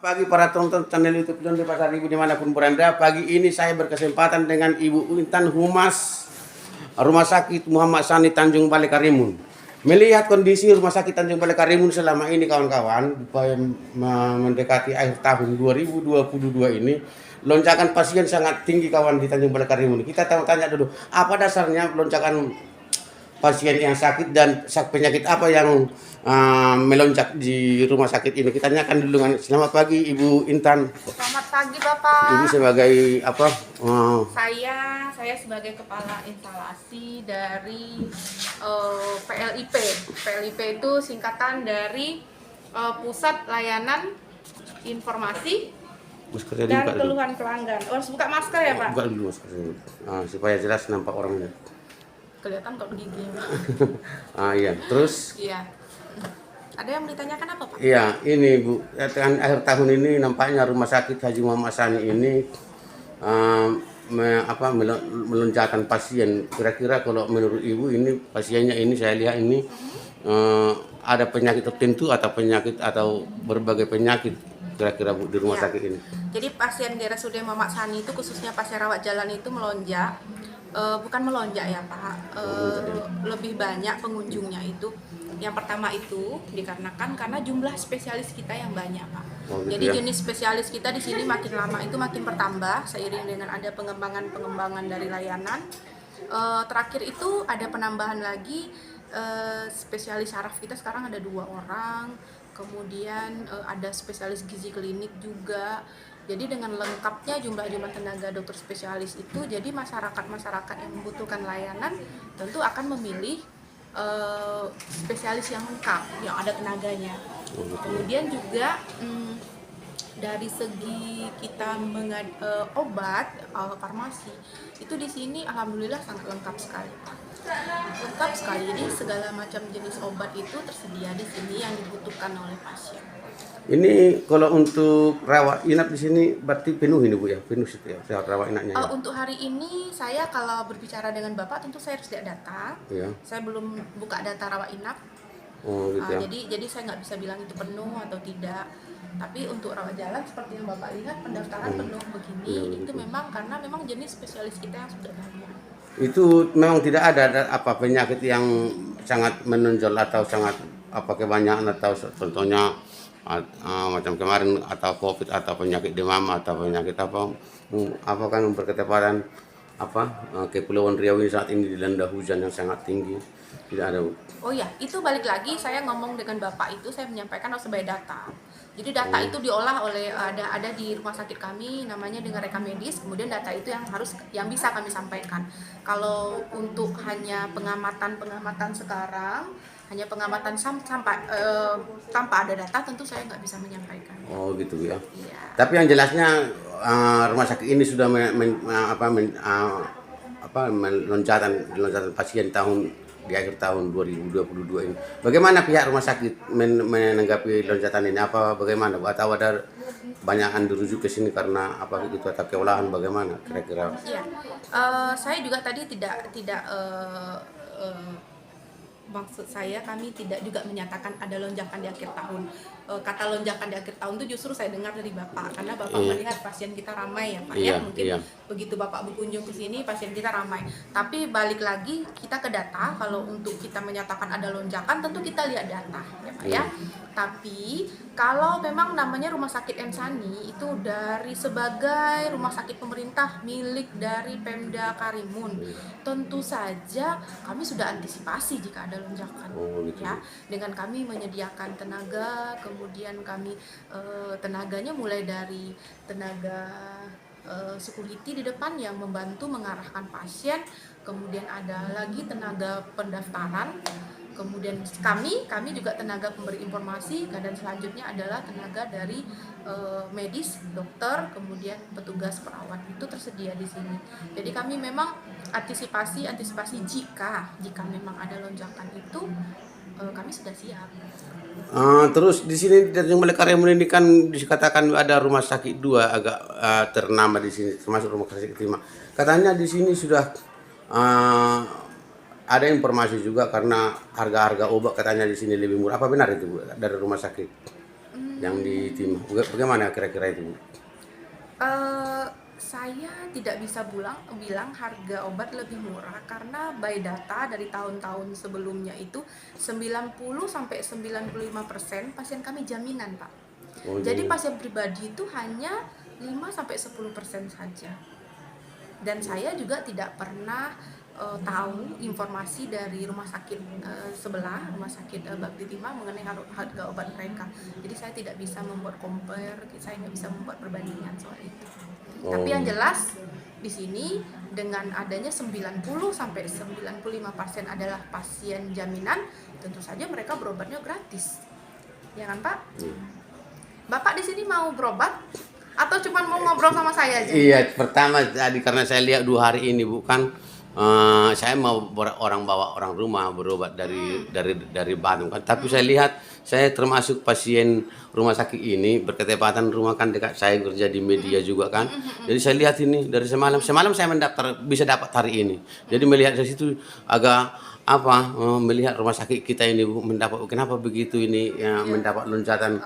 Pagi para tonton channel YouTube John di Pasar Ibu dimanapun berada. Pagi ini saya berkesempatan dengan Ibu Intan Humas Rumah Sakit Muhammad Sani Tanjung Balai Karimun. Melihat kondisi Rumah Sakit Tanjung Balai Karimun selama ini kawan-kawan, mendekati akhir tahun 2022 ini, lonjakan pasien sangat tinggi kawan di Tanjung Balai Karimun. Kita tanya dulu, apa dasarnya lonjakan pasien yang sakit dan penyakit apa yang melonjak di rumah sakit ini? Kita tanyakan dulu. Selamat pagi Ibu Intan. Selamat pagi Bapak. Ibu sebagai apa? Saya sebagai kepala instalasi dari PLIP. PLIP itu singkatan dari Pusat Layanan Informasi dan Keluhan Pelanggan. Harus buka masker ya Pak? Buka dulu masker supaya jelas nampak orangnya. Kelihatan kok gigi. Iya, terus? Iya. Ada yang ditanyakan apa Pak? Iya, ini Bu, akhir tahun ini nampaknya Rumah Sakit Haji Muhammad Sani ini melonjakkan pasien. Kira-kira kalau menurut Ibu ini pasiennya ini saya lihat ini ada penyakit tertentu atau penyakit atau berbagai penyakit kira-kira Bu di rumah sakit ini. Jadi pasien di RSUD Muhammad Sani itu khususnya pasien rawat jalan itu melonjak. Bukan melonjak ya Pak, lebih banyak pengunjungnya itu. Yang pertama itu dikarenakan karena jumlah spesialis kita yang banyak Pak. Jadi jenis spesialis kita di sini makin lama itu makin bertambah seiring dengan ada pengembangan dari layanan. Terakhir itu ada penambahan lagi spesialis saraf kita sekarang ada 2 orang. Kemudian ada spesialis gizi klinik juga. Jadi dengan lengkapnya jumlah tenaga dokter spesialis itu, jadi masyarakat yang membutuhkan layanan tentu akan memilih spesialis yang lengkap, yang ada tenaganya. Kemudian juga dari segi kita obat farmasi itu di sini alhamdulillah sangat lengkap sekali. Lengkap sekali, jadi segala macam jenis obat itu tersedia di sini yang dibutuhkan oleh pasien. Ini kalau untuk rawat inap di sini berarti penuh ini Bu ya, penuh situ ya rawat inapnya. Ya? Untuk hari ini saya kalau berbicara dengan Bapak tentu saya harus lihat data. Ya. Saya belum buka data rawat inap. Gitu ya. Jadi saya nggak bisa bilang itu penuh atau tidak. Tapi untuk rawat jalan seperti yang Bapak lihat pendaftaran penuh begini itu memang karena memang jenis spesialis kita yang sudah banyak. Itu memang tidak ada apa penyakit yang sangat menonjol atau sangat kebanyakan atau contohnya macam kemarin atau COVID atau penyakit demam atau penyakit apa kan berketepatan Kepulauan Riau ini saat ini dilanda hujan yang sangat tinggi, tidak ada. Oh ya, itu balik lagi saya ngomong dengan Bapak itu saya menyampaikan sebagai data. Jadi data itu diolah oleh ada di rumah sakit kami namanya dengan rekam medis, kemudian data itu yang bisa kami sampaikan. Kalau untuk hanya pengamatan sekarang, hanya pengamatan sampai tanpa ada data tentu saya nggak bisa menyampaikan. Oh gitu ya. Iya. Tapi yang jelasnya rumah sakit ini sudah loncatan pasien di akhir tahun 2022 ini. Bagaimana pihak rumah sakit menanggapi loncatan ini? Bagaimana? Atau ada banyakan dirujuk ke sini karena gitu atau kewalahan bagaimana kira-kira? Iya. Saya juga tadi tidak maksud saya kami tidak juga menyatakan ada lonjakan di akhir tahun. Kata lonjakan di akhir tahun itu justru saya dengar dari Bapak karena Bapak melihat pasien kita ramai ya Pak ya. Mungkin begitu Bapak berkunjung ke sini pasien kita ramai. Tapi balik lagi kita ke data, kalau untuk kita menyatakan ada lonjakan tentu kita lihat data ya Pak ya. Tapi kalau memang namanya Rumah Sakit M Sani itu dari sebagai rumah sakit pemerintah milik dari Pemda Karimun, tentu saja kami sudah antisipasi jika ada lonjakan ya, dengan kami menyediakan tenaga, kemudian kami tenaganya mulai dari tenaga security di depan yang membantu mengarahkan pasien, kemudian ada lagi tenaga pendaftaran, kemudian kami juga tenaga pemberi informasi, dan selanjutnya adalah tenaga dari medis, dokter, kemudian petugas perawat itu tersedia di sini. Jadi kami memang antisipasi jika memang ada lonjakan itu kami sudah siap. Terus di sini di Tanjung Balai Karimun ini kan dikatakan ada rumah sakit 2 agak ternama di sini, termasuk rumah sakit 5. Katanya di sini sudah ada informasi juga karena harga-harga obat katanya di sini lebih murah. Apa benar itu Bu dari rumah sakit? yang di timah. Bagaimana kira-kira itu, Bu? Saya tidak bisa bilang harga obat lebih murah karena by data dari tahun-tahun sebelumnya itu 90 sampai 95% pasien kami jaminan, Pak. Oh, Jadi iya. pasien pribadi itu hanya 5 sampai 10% saja. Dan saya juga tidak pernah tahu informasi dari rumah sakit sebelah, rumah sakit Bakti Timah mengenai harga obat mereka. Jadi saya tidak bisa membuat compare, saya nggak bisa membuat perbandingan soal itu. Oh. Tapi yang jelas di sini dengan adanya 90 sampai 95% adalah pasien jaminan, tentu saja mereka berobatnya gratis. Ya kan, Pak? Bapak di sini mau berobat atau cuma mau ngobrol sama saya aja? Iya, pertama tadi karena saya lihat 2 hari ini bukan saya mau orang bawa orang rumah berobat dari Bandung kan, tapi saya lihat saya termasuk pasien rumah sakit ini berketepatan rumah kan dekat saya kerja di media juga kan, jadi saya lihat ini dari semalam saya mendaftar bisa dapat hari ini, jadi melihat dari situ agak melihat rumah sakit kita ini Bu, mendapat kenapa begitu ini ya, mendapat loncatan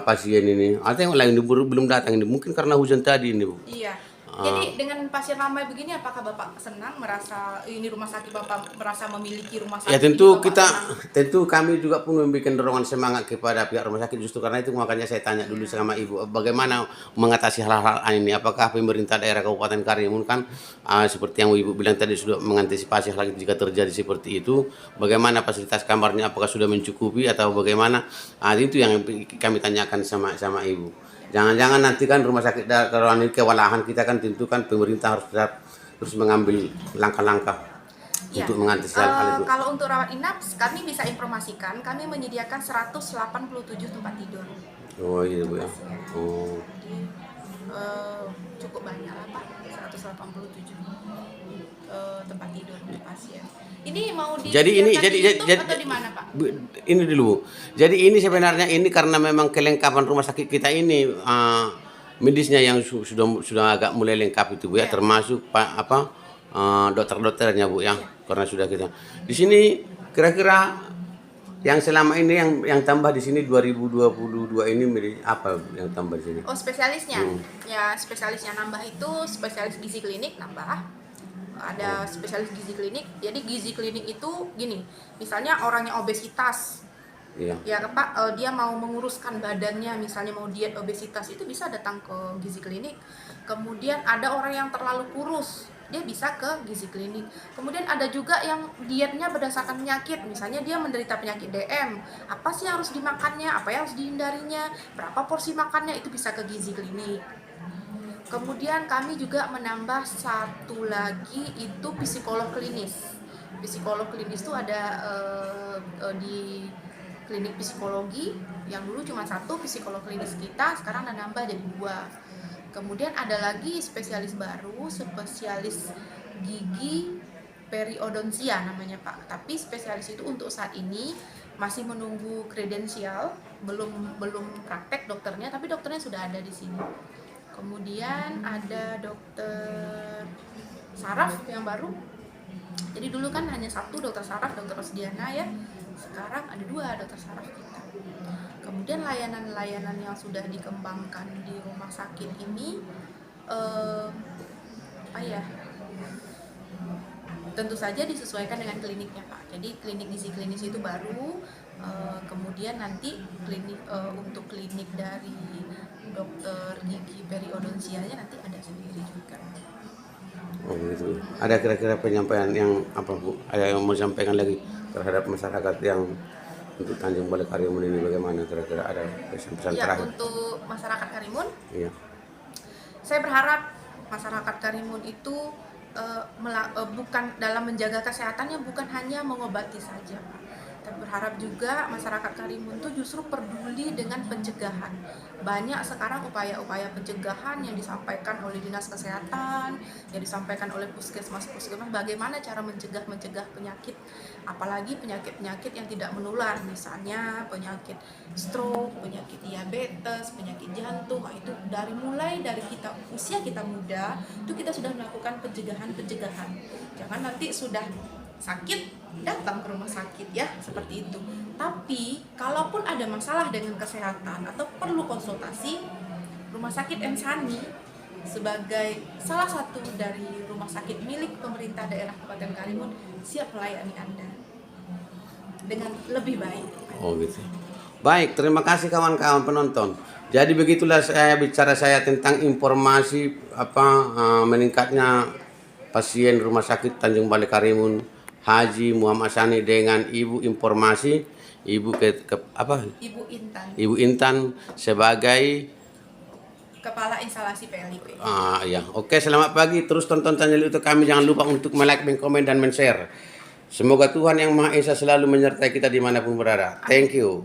pasien ini. Artinya yang lain ini belum datang ini mungkin karena hujan tadi ini Bu. Iya. Jadi dengan pasien ramai begini apakah Bapak senang merasa ini rumah sakit Bapak merasa memiliki rumah sakit? Ya ini tentu Bapak senang? tentu kami juga pun membuat dorongan semangat kepada pihak rumah sakit, justru karena itu makanya saya tanya dulu sama Ibu bagaimana mengatasi hal-hal ini, apakah pemerintah daerah Kabupaten Karimun kan seperti yang Ibu bilang tadi sudah mengantisipasi hal itu jika terjadi seperti itu, bagaimana fasilitas kamarnya apakah sudah mencukupi atau bagaimana, itu yang kami tanyakan sama Ibu. Jangan-jangan nanti kan rumah sakit kalau ini kewalahan kita kan tentu kan pemerintah harus terus mengambil langkah-langkah Ya, untuk mengantisipasi hal itu. kalau untuk rawat inap, kami bisa informasikan, kami menyediakan 187 tempat tidur. Oh iya Bu ya. Pasien. Oh. Jadi cukup banyak lah Pak, 187 tempat tidur untuk pasien. Ini mau di YouTube atau di mana Pak? Ini dulu Bu. Jadi ini sebenarnya ini karena memang kelengkapan rumah sakit kita ini medisnya yang sudah agak mulai lengkap itu Bu ya, termasuk dokter-dokternya Bu ya. Karena sudah kita. Di sini kira-kira yang selama ini yang tambah di sini 2022 ini apa yang tambah di sini? Oh, spesialisnya. Ya, spesialisnya nambah itu spesialis gizi klinik nambah. Ada spesialis gizi klinik. Jadi gizi klinik itu gini, misalnya orang yang obesitas. Iya. Ya Pak, dia mau menguruskan badannya, misalnya mau diet obesitas itu bisa datang ke gizi klinik. Kemudian ada orang yang terlalu kurus, dia bisa ke gizi klinik. Kemudian ada juga yang dietnya berdasarkan penyakit, misalnya dia menderita penyakit DM, apa sih yang harus dimakannya, apa yang harus dihindarinya, berapa porsi makannya, itu bisa ke gizi klinik. Kemudian kami juga menambah satu lagi itu psikolog klinis. Psikolog klinis itu ada di klinik psikologi yang dulu cuma satu psikolog klinis kita, sekarang ada nambah jadi 2. Kemudian ada lagi spesialis baru, spesialis gigi periodontia namanya Pak. Tapi spesialis itu untuk saat ini masih menunggu kredensial, belum praktek dokternya, tapi dokternya sudah ada di sini. Kemudian ada dokter saraf yang baru. Jadi dulu kan hanya satu dokter saraf, dokter Rosdiana ya. Sekarang ada 2 dokter saraf kita. Kemudian layanan-layanan yang sudah dikembangkan di rumah sakit ini tentu saja disesuaikan dengan kliniknya Pak. Jadi klinik gizi klinis itu baru, kemudian nanti untuk klinik dari dokter gigi periodontianya nanti ada sendiri juga. Oh gitu. Ada kira-kira penyampaian yang apa Bu? Ada yang mau sampaikan lagi terhadap masyarakat yang untuk Tanjung Balai Karimun ini bagaimana kira-kira ada pesan-pesan Ya, terakhir? untuk masyarakat Karimun, Iya. saya berharap masyarakat Karimun itu bukan dalam menjaga kesehatannya bukan hanya mengobati saja Pak. Tapi berharap juga masyarakat Karimun itu justru peduli dengan pencegahan. Banyak sekarang upaya-upaya pencegahan yang disampaikan oleh Dinas Kesehatan, yang disampaikan oleh puskesmas, bagaimana cara mencegah penyakit, apalagi penyakit-penyakit yang tidak menular, misalnya penyakit stroke, penyakit diabetes, penyakit jantung. Itu mulai dari usia kita muda, itu kita sudah melakukan pencegahan. Jangan nanti sudah sakit, datang ke rumah sakit ya, seperti itu. Tapi kalaupun ada masalah dengan kesehatan atau perlu konsultasi, Rumah Sakit M. Sani sebagai salah satu dari rumah sakit milik pemerintah daerah Kabupaten Karimun siap melayani Anda dengan lebih baik. Oh gitu. Baik, terima kasih kawan-kawan penonton. Jadi begitulah bicara saya tentang informasi meningkatnya pasien Rumah Sakit Tanjung Balai Karimun Haji Muhammad Sani dengan Ibu informasi Ibu Ibu Intan sebagai Kepala Instalasi PLIP. Ya. Oke, selamat pagi. Terus tonton channel YouTube kami. Jangan lupa untuk like, komen, dan share. Semoga Tuhan Yang Maha Esa selalu menyertai kita dimanapun berada. Thank you.